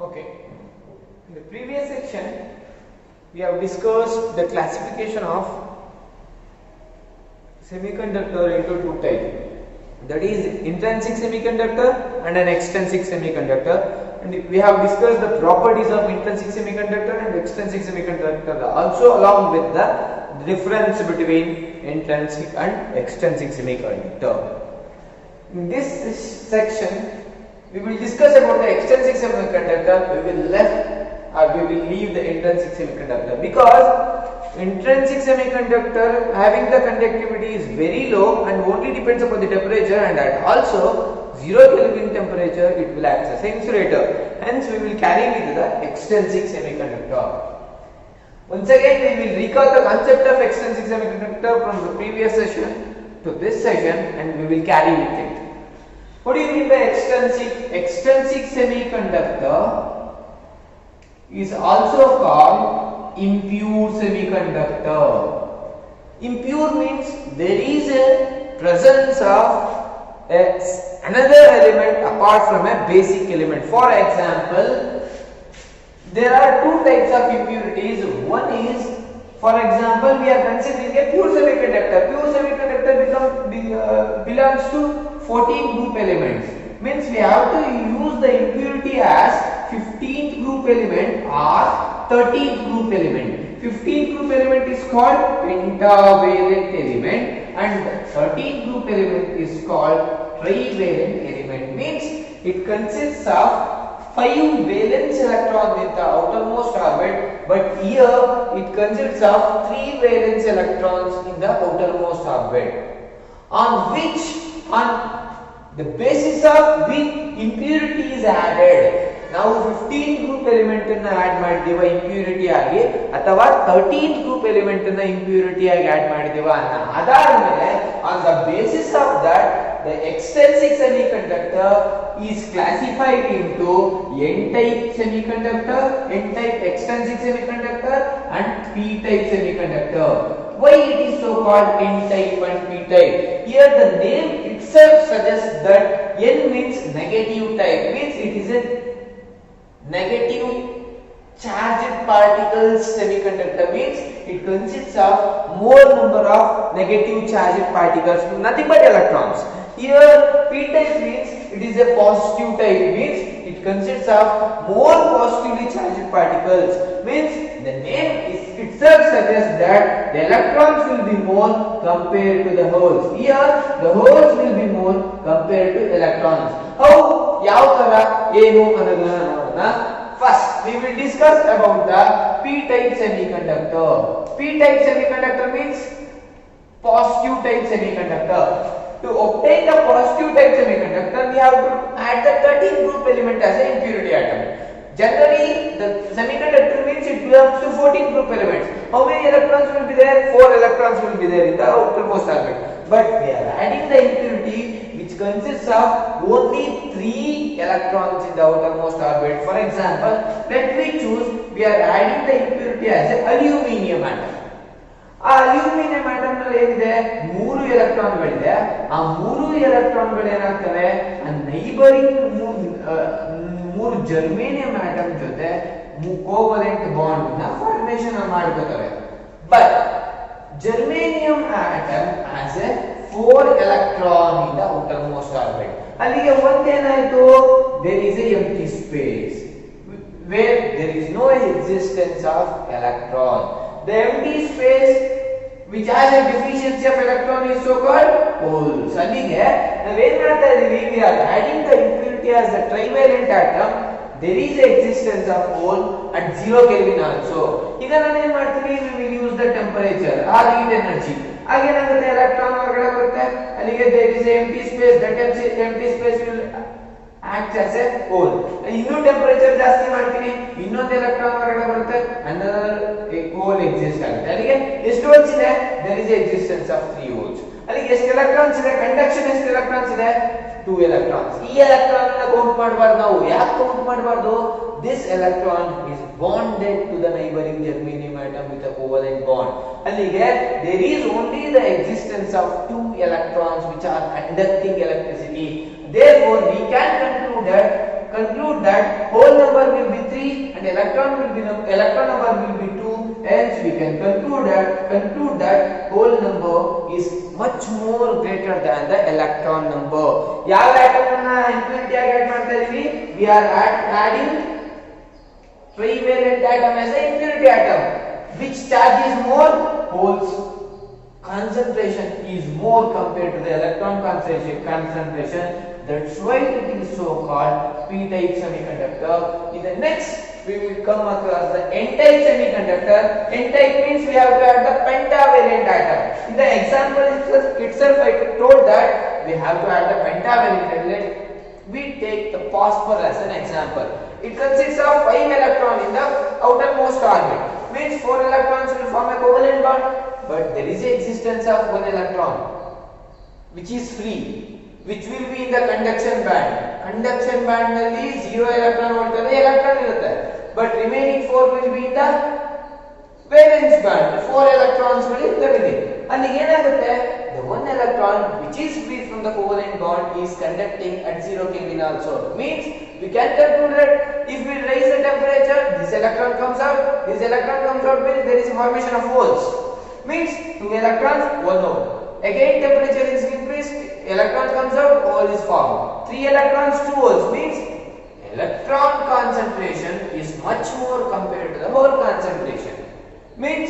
Okay. In the previous section, we have discussed the classification of semiconductor into two types. That is intrinsic semiconductor and an extrinsic semiconductor. And we have discussed the properties of intrinsic semiconductor and extrinsic semiconductor, also along with the difference between intrinsic and extrinsic semiconductor. In this section, we will discuss about the extrinsic semiconductor. We will leave the intrinsic semiconductor, because intrinsic semiconductor having the conductivity is very low and only depends upon the temperature, and at also 0 Kelvin temperature it will act as an insulator. Hence we will carry with the extrinsic semiconductor. Once again we will recall the concept of extrinsic semiconductor from the previous session to this session, and we will carry with it. What do you mean by extrinsic? Extrinsic semiconductor is also called impure semiconductor. Impure means there is a presence of another element apart from a basic element. For example, there are two types of impurities. One is, for example, we are considering a pure semiconductor. Pure semiconductor belongs to 14 group elements. Means we have to use the impurity as 15th group element or 13th group element. 15th group element is called pentavalent element and 13th group element is called trivalent element. Means it consists of 5 valence electrons in the outermost orbit, but here it consists of 3 valence electrons in the outermost orbit, on the basis of which impurity is added. Now 15th group element ಅನ್ನು add ಮಾಡಿದೀವಾ impurity ಆಗಿ, ಅಥವಾ 13th group element ಅನ್ನು impurity ಆಗಿ add ಮಾಡಿದೀವಾ ಅನ್ನೋ ಆಧಾರದ ಮೇಲೆ, on the basis of that, the extrinsic semiconductor is classified into n-type semiconductor, n-type extrinsic semiconductor and p-type semiconductor. Why it is so called n-type and p-type? Here the name itself suggests that n means negative type, means it is a negative charged particles semiconductor, means it consists of more number of negative charged particles, nothing but electrons. Here p-type means it is a positive type, means it consists of more positively charged particles, means the name itself suggests that the electrons will be more compared to the holes. Here the holes will be more compared to electrons. How? Yav tara enu annadana nodona. First we will discuss about the p-type semiconductor. P-type semiconductor means positive type semiconductor. To obtain the positive type semiconductor, we have to add the 13th group element as an impurity atom. Generally, the semiconductor means it belongs to 14 group elements. How many electrons will be there? 4 electrons will be there in the outermost orbit. But we are adding the impurity which consists of only 3 electrons in the outermost orbit. For example, let me choose, we are adding the impurity as an aluminium atom. ಆ aluminium atom ನಲ್ಲಿ ಏನಿದೆ, 3 ಎಲೆಕ್ಟ್ರಾನ್ಗಳಿದೆ. ಆ 3 ಎಲೆಕ್ಟ್ರಾನ್ಗಳು ಏನಾಗ್ತವೆ, ಆ neighbouring 3 germanium atom ಜೊತೆ covalent bond ನ ಫಾರ್ಮೇಶನ್ ಮಾಡ್ಕೋತವೆ. But germanium atom has a 4 electron in the outermost orbit. ಅಲ್ಲಿಗೆ ಒಂದೇನಾಯ್ತು, there is a empty space where there is no existence of electron. The empty space which has a deficiency of electron is so called holes. ಅಲ್ಲಿಗೆ ನಾವೇನ್ ಮಾಡ್ತಾ ಇದೀವಿ, we are adding the impurity as the trivalent atom. There is a existence of hole at 0 Kelvin also. ಈಗ ನಾನು ಏನು ಮಾಡ್ತೀನಿ, we will use the temperature or heat energy. ಆಗೇನಾಗುತ್ತೆ, electron ಹೊರಗಡೆ ಬರುತ್ತೆ, ಅಲ್ಲಿಗೆ there is a empty space. That empty space will act as a hole. ಇನ್ನೂ temperature ಜಾಸ್ತಿ ಮಾಡ್ತೀನಿ, ಇನ್ನೊಂದು ಎಲೆಕ್ಟ್ರಾನ್ ಹೊರಗಡೆ ಬರುತ್ತೆ, another hole exist ಆಗುತ್ತೆ. ಅಲ್ಲಿಗೆ ಎಷ್ಟು ಹೋಲ್ಸ್ ಇದೆ, there is a existence of 3 holes. ಅಲ್ಲಿಗೆ ಎಷ್ಟು ಎಲೆಕ್ಟ್ರಾನ್ಸ್ ಇದೆ, ಕಂಡಕ್ಷನ್ ಎಷ್ಟು ಎಲೆಕ್ಟ್ರಾನ್ಸ್ ಇದೆ, 2 electrons. ಈ ಎಲೆಕ್ಟ್ರಾನ್ ಅನ್ನು ಕೌಂಟ್ ಮಾಡಬಾರ್ದು ನಾವು. ಯಾಕೆ ಕೌಂಟ್ ಮಾಡಬಾರ್ದು? This electron is bonded to the neighboring germanium atom with a covalent bond. ಅಲ್ಲಿಗೆ there is only the existence of 2 electrons which are conducting electricity. Therefore we can conclude that conclude that whole number will be 3 and electron number will be 2. Hence we can conclude that whole number is much more greater than the electron number. ಯಾವ atom ಅನ್ನ impurity ಆಗಿ add ಮಾಡ್ತಾ ಇದೀವಿ? We are adding trivalent atom as an impurity atom. Which charge is more? Holes concentration is more compared to the electron concentration. That's why it is so called p-type semiconductor. In the next we will come across the n-type semiconductor. N-type means we have to add the pentavalent atom. In the example itself I told that we have to add the pentavalent element. We take the phosphor as an example. It consists of 5 electrons in the outermost orbit. Means 4 electrons will form a covalent bond, but there is the existence of 1 electron which is free, which will be in the conduction band. Conduction band ನಲ್ಲಿ 0 electron voltage electron ಇರುತ್ತೆ, but remaining 4 will be in the valence band. 4 electrons will ಇರ್ತವೆ. ಅಲ್ಲಿ ಏನಾಗುತ್ತೆ, the 1 electron which is free from the covalent bond is conducting at 0 Kelvin also. Means we can conclude that if we raise the temperature, this electron comes out, means there is formation of holes. Means 2 electrons, 1 hole. Again temperature is increased, electron comes out, hole is formed. 3 electrons, 2 holes. Means electron concentration is much more compared to the hole concentration. Means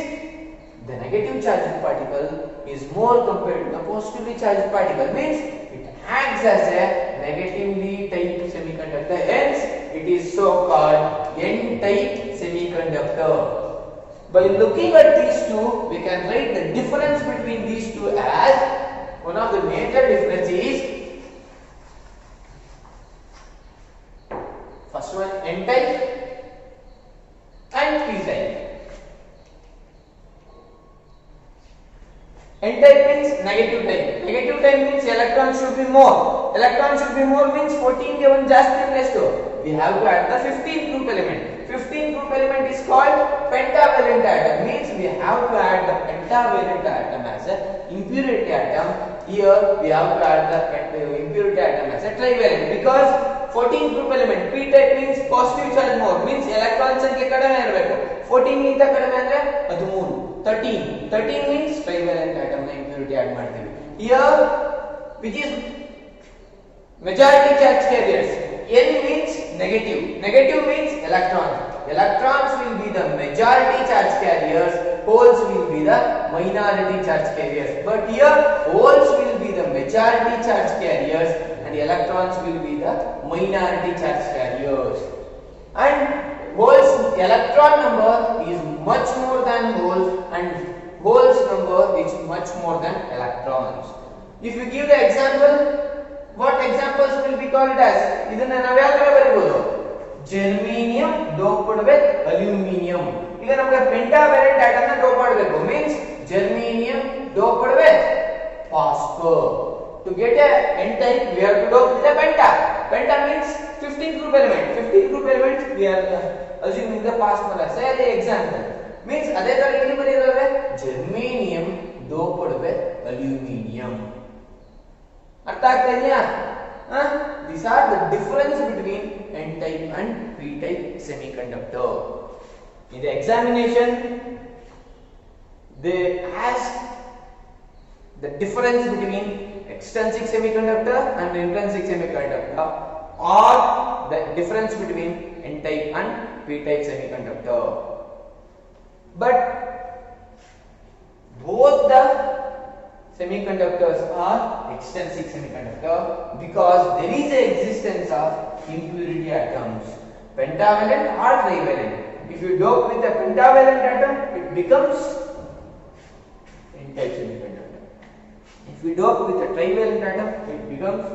the negative charged particle is more compared to the positively charged particle. Means it acts as a negatively typed semiconductor. Hence it is so called n-type semiconductor. By looking at these two, we can write the difference between these two as one of the major differences is first one n-type and p-type. N-type means negative type. Negative type means electrons should be more. Electrons should be more means 14 ke one ಜಾಸ್ತಿ place to. We have to add the 15th group element. 15th group element is called pentavalent atom. Means we have to add the pentavalent atom as a impurity atom. Here we have to add the impurity atom as a trivalent, because 14th group element p-type means positive charge more, means electron ಸಂಖ್ಯೆ ಕಡಿಮೆ ಇರಬೇಕು. 14 ಗಿಂತ ಕಡಿಮೆ ಅಂದ್ರೆ 13. 13 means trivalent atom na impurity add ಮಾಡ್ತೀವಿ. Here which is majority charge carriers. N means negative. Negative means electrons. Electrons will be the majority charge carriers, holes will be the minority charge carriers. But here holes will be the majority charge carriers and electrons will be the minority charge carriers. And holes electron number is much more than holes and holes number is much more than electrons. If you give the example, what examples will be called as? ಇದನ್ನ ನಾವು ಯಾವ ತರ ಬರೆಯಬಹುದು? Germanium doped with aluminum. ಈಗ ನಮಗೆ pentavalent atom ನ dope ಮಾಡಬೇಕು. Means germanium doped with phosphor. To get a n-type we have to dope with a penta. Penta means 15th group element. 15th group element we are assuming the phosphor as the example. Means ಅದೇ ತರ ಇಲ್ಲಿ ಬರೆಯೋದಾದ್ರೆ germanium doped with aluminum. ಅರ್ಥ ಆಗ್ತಾ ಇದೆಯಾ? These are the difference between n-type and p-type semiconductor. In the examination they ask the difference between extrinsic semiconductor and intrinsic semiconductor, or the difference between n-type and p-type semiconductor. But both the semiconductors are extrinsic semiconductor because there is a existence of impurity atoms, pentavalent or trivalent. If you dope with a pentavalent atom, it becomes n-type semiconductor. If we dope with a trivalent atom, it becomes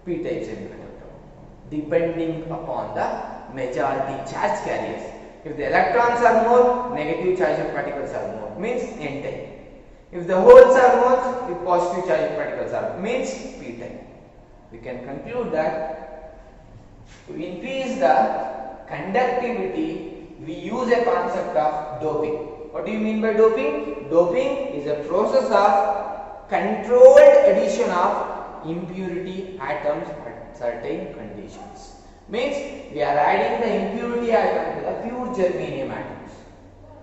p-type semiconductor, depending upon the majority charge carriers. If the electrons are more, negative charged particles are more, means n-type. If the holes are more, the positive charged particles are more, means p-type. We can conclude that to increase the conductivity, we use a concept of doping. What do you mean by doping? Doping is a process of controlled addition of impurity atoms at certain conditions. Means we are adding the impurity atom to the pure germanium atoms,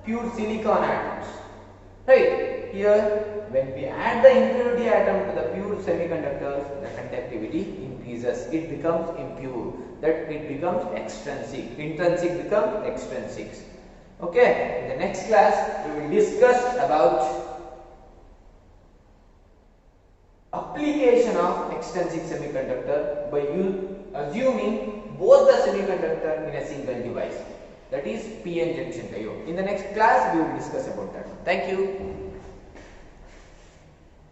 pure silicon atoms. Right? Here, when we add the impurity atom to the pure semiconductors, the conductivity increases. It becomes impure. That it becomes extrinsic. Intrinsic becomes extrinsic. Okay. In the next class, we will discuss about application of extrinsic semiconductor by assuming both the semiconductor in a single device, that is PN junction diode. In the next class we will discuss about that. Thank you.